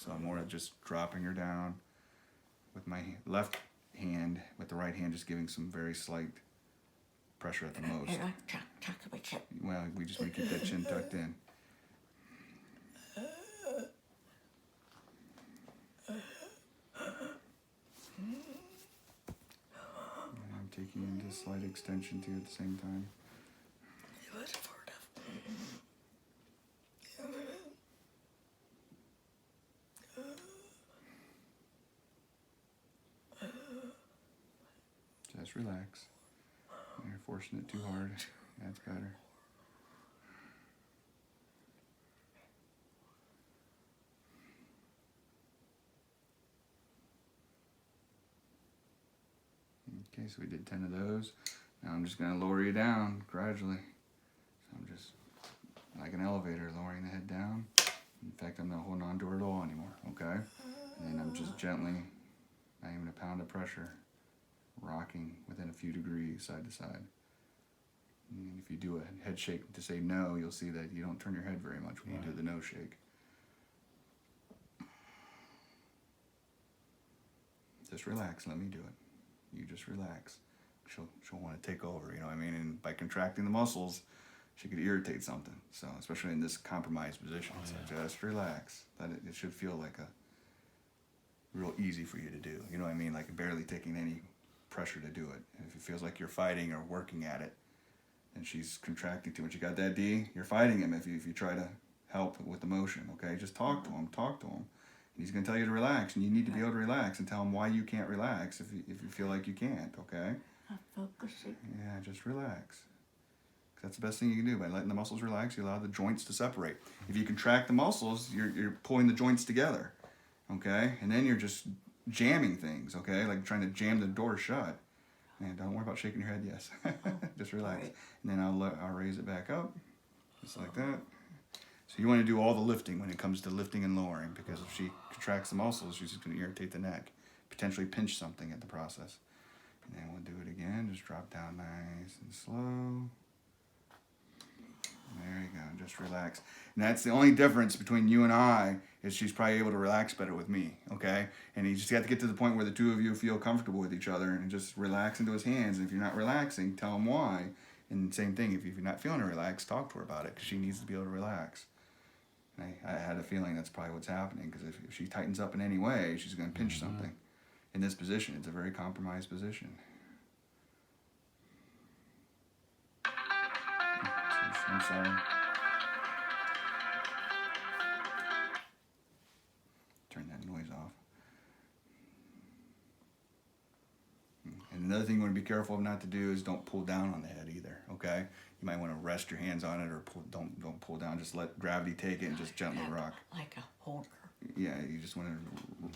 So I'm more just dropping her down with my left hand, with the right hand just giving some very slight pressure at the most. Well, we just want to keep that chin tucked in. And I'm taking into a slight extension too at the same time. Just relax. You're forcing it too hard. That's better. Okay, so we did 10 of those. Now I'm just going to lower you down gradually. So I'm just like an elevator, lowering the head down. In fact, I'm not holding on to her at all anymore, okay? And then I'm just gently, not even a pound of pressure, rocking within a few degrees side to side. And if you do a head shake to say no, you'll see that you don't turn your head very much when you do the no shake. Just relax, let me do it. You just relax. She'll want to take over, you know what I mean? And by contracting the muscles, she could irritate something. So especially in this compromised position. So just relax. It should feel like a real easy for you to do. You know what I mean? Like barely taking any pressure to do it. And if it feels like you're fighting or working at it, and she's contracting too much, you got that, D? You're fighting him if you try to help with the motion, okay? Just talk to him. And he's going to tell you to relax, and you need to be able to relax and tell him why you can't relax if you feel like you can't, okay? I'm focusing. Yeah, just relax. That's the best thing you can do. By letting the muscles relax, you allow the joints to separate. If you contract the muscles, you're pulling the joints together, okay? And then you're just jamming things, okay? Like trying to jam the door shut. And don't worry about shaking your head, yes. Just relax. Right. And then I'll raise it back up, just like that. So you want to do all the lifting when it comes to lifting and lowering, because if she contracts the muscles, she's just going to irritate the neck, potentially pinch something at the process. And then we'll do it again. Just drop down nice and slow. There you go. Just relax. And that's the only difference between you and I, is she's probably able to relax better with me, okay? And you just got to get to the point where the two of you feel comfortable with each other and just relax into his hands. And if you're not relaxing, tell him why. And same thing, if you're not feeling relaxed, talk to her about it, because she needs to be able to relax. And I had a feeling that's probably what's happening, because if she tightens up in any way, she's going to pinch something. In this position, it's a very compromised position. I'm sorry. Turn that noise off. And another thing you want to be careful of not to do is don't pull down on the head either, okay? You might want to rest your hands on it, or don't pull down. Just let gravity take it and just gently rock. Like a holder. Yeah, you just want to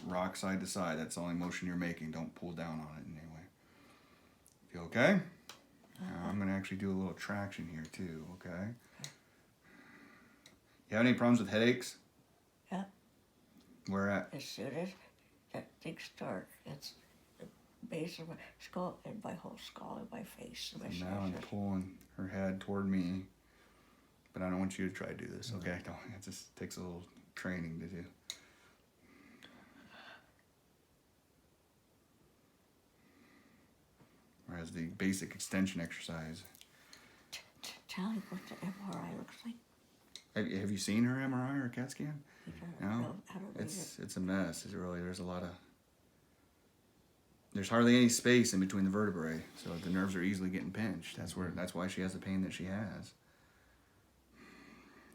rock side to side. That's the only motion you're making. Don't pull down on it in any way. Feel okay? Now I'm going to actually do a little traction here too, okay? You have any problems with headaches? Yeah. Where at? As soon as that thing starts, it's the base of my skull and my whole skull and my face. And my So now I'm pulling her head toward me, but I don't want you to try to do this, okay? Don't, it just takes a little training to do. Whereas the basic extension exercise. Tell me what the MRI looks like. Have you seen her MRI or CAT scan? No, I don't read it's a mess. There's a lot of. There's hardly any space in between the vertebrae, so the nerves are easily getting pinched. That's why she has the pain that she has.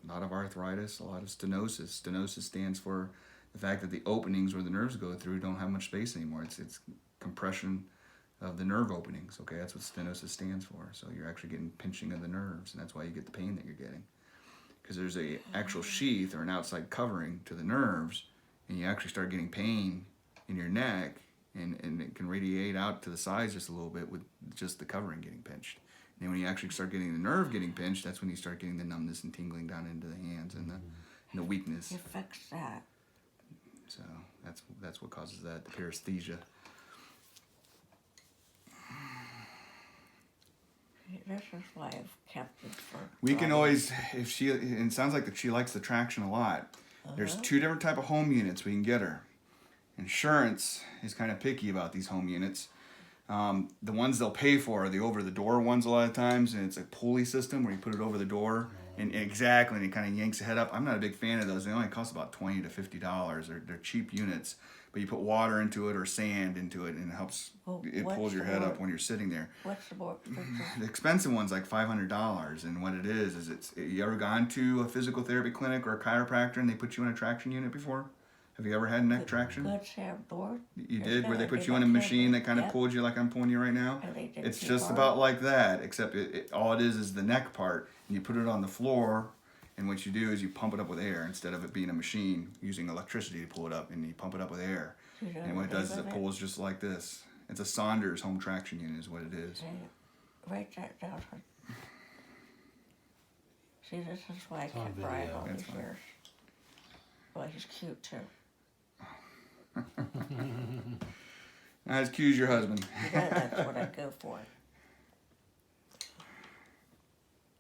A lot of arthritis, a lot of stenosis. Stenosis stands for the fact that the openings where the nerves go through don't have much space anymore. It's compression of the nerve openings. Okay, that's what stenosis stands for. So you're actually getting pinching of the nerves, and that's why you get the pain that you're getting. Because there's a actual sheath or an outside covering to the nerves, and you actually start getting pain in your neck, and it can radiate out to the sides just a little bit with just the covering getting pinched. And then when you actually start getting the nerve getting pinched, that's when you start getting the numbness and tingling down into the hands and the weakness. It affects that. So that's what causes that, the paresthesia. This is why I've kept it for. We can always, if she, and it sounds like that she likes the traction a lot. There's 2 different type of home units we can get her. Insurance is kind of picky about these home units. The ones they'll pay for are the over-the-door ones a lot of times, and it's a pulley system where you put it over the door, and exactly, and it kind of yanks the head up. I'm not a big fan of those. They only cost about $20 to $50. They're cheap units, but you put water into it or sand into it, and it helps. Well, It what's pulls your the head word? up when you're sitting there. What's the more The expensive one's like $500, and what it is you ever gone to a physical therapy clinic or a chiropractor and they put you in a traction unit before? Have you ever had neck traction? Good Sam door? You It's did, got where they like put a you in a camera. machine that kind of Yep. pulled you like I'm pulling you right now? And they did It's keep just on. about like that, except all it is the neck part, and you put it on the floor, and what you do is you pump it up with air instead of it being a machine using electricity to pull it up, and you pump it up with air. You know And what it does is of it pulls just like this. It's a Saunders home traction unit is what it is. Hey, write that down. See, this is why I It's on kept Brian video. all That's these fine. years. Well, he's cute too. Now, excuse your husband. You know that's what I go for.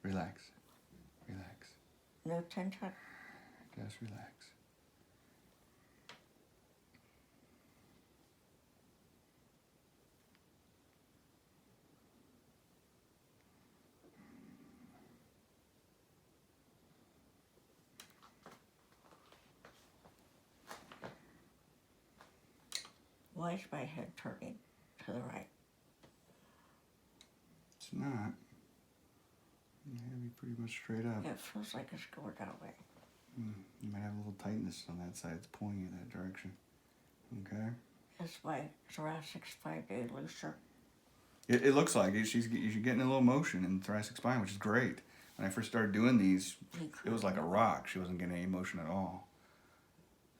Relax. Relax. No tension. Just relax. Why is my head turning to the right? It's not. You have to be pretty much straight up. It feels like it's going that way. You might have a little tightness on that side. It's pulling you that direction. Okay. It's my thoracic spine day looser. It looks like it. She's getting a little motion in the thoracic spine, which is great. When I first started doing these, it was like a rock. She wasn't getting any motion at all.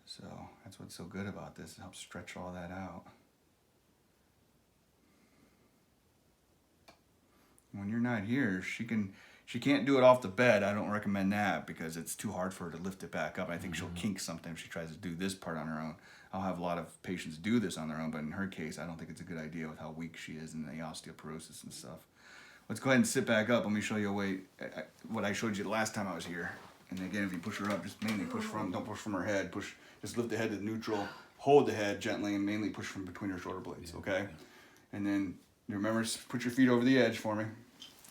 So that's what's so good about this. It helps stretch all that out. When you're not here, she can't do it off the bed. I don't recommend that because it's too hard for her to lift it back up. I think she'll kink sometimes if she tries to do this part on her own. I'll have a lot of patients do this on their own, but in her case, I don't think it's a good idea with how weak she is and the osteoporosis and stuff. Let's go ahead and sit back up. Let me show you a way, what I showed you the last time I was here. And again, if you push her up, just mainly push from, don't push from her head. Just lift the head to neutral, hold the head gently, and mainly push from between her shoulder blades, okay? And then, you remember, put your feet over the edge for me.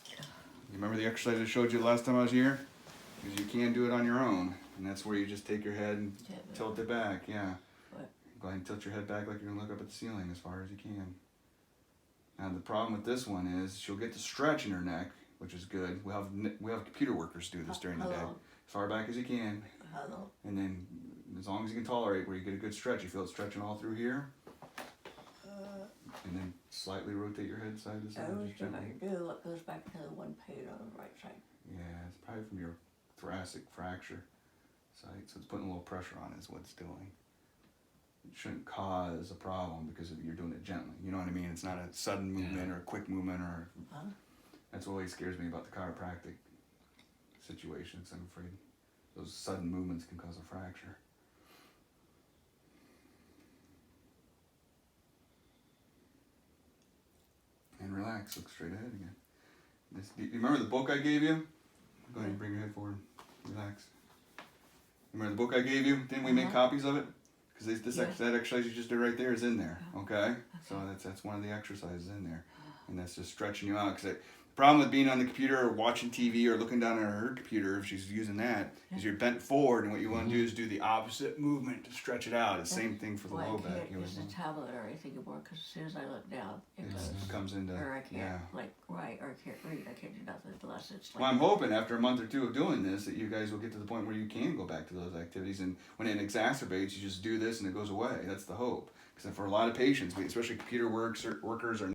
You remember the exercise I showed you the last time I was here? Because you can do it on your own. And that's where you just take your head and tilt it back, yeah. What? Go ahead and tilt your head back like you're gonna look up at the ceiling as far as you can. Now the problem with this one is she'll get the stretch in her neck, which is good. We have computer workers do this during the day. As far back as you can, Hello. and then as long as you can tolerate where you get a good stretch, you feel it stretching all through here, and then slightly rotate your head side to side. I always just do gently. I do. It goes back to the one pain on the right side. Yeah, it's probably from your thoracic fracture site, so it's putting a little pressure on it is what it's doing. It shouldn't cause a problem because you're doing it gently. You know what I mean? It's not a sudden movement or a quick movement or. Huh? That's what always scares me about the chiropractic situations. I'm afraid those sudden movements can cause a fracture. And relax. Look straight ahead again. Do you remember the book I gave you? Go ahead and bring your head forward. Relax. Remember the book I gave you? Didn't we make copies of it? Because that exercise you just did right there is in there. Okay? So that's one of the exercises in there. And that's just stretching you out. Because the problem with being on the computer or watching TV or looking down at her computer, if she's using that, is you're bent forward, and what you want to do is do the opposite movement to stretch it out. It's the same thing for the low back. I can't use the tablet or anything anymore because as soon as I look down, it goes. It comes into, Or I can't, yeah. like, write, or I can't read, I can't do nothing unless it's like. Well, I'm hoping after a month or two of doing this that you guys will get to the point where you can go back to those activities, and when it exacerbates, you just do this and it goes away. That's the hope. Because for a lot of patients, especially computer workers or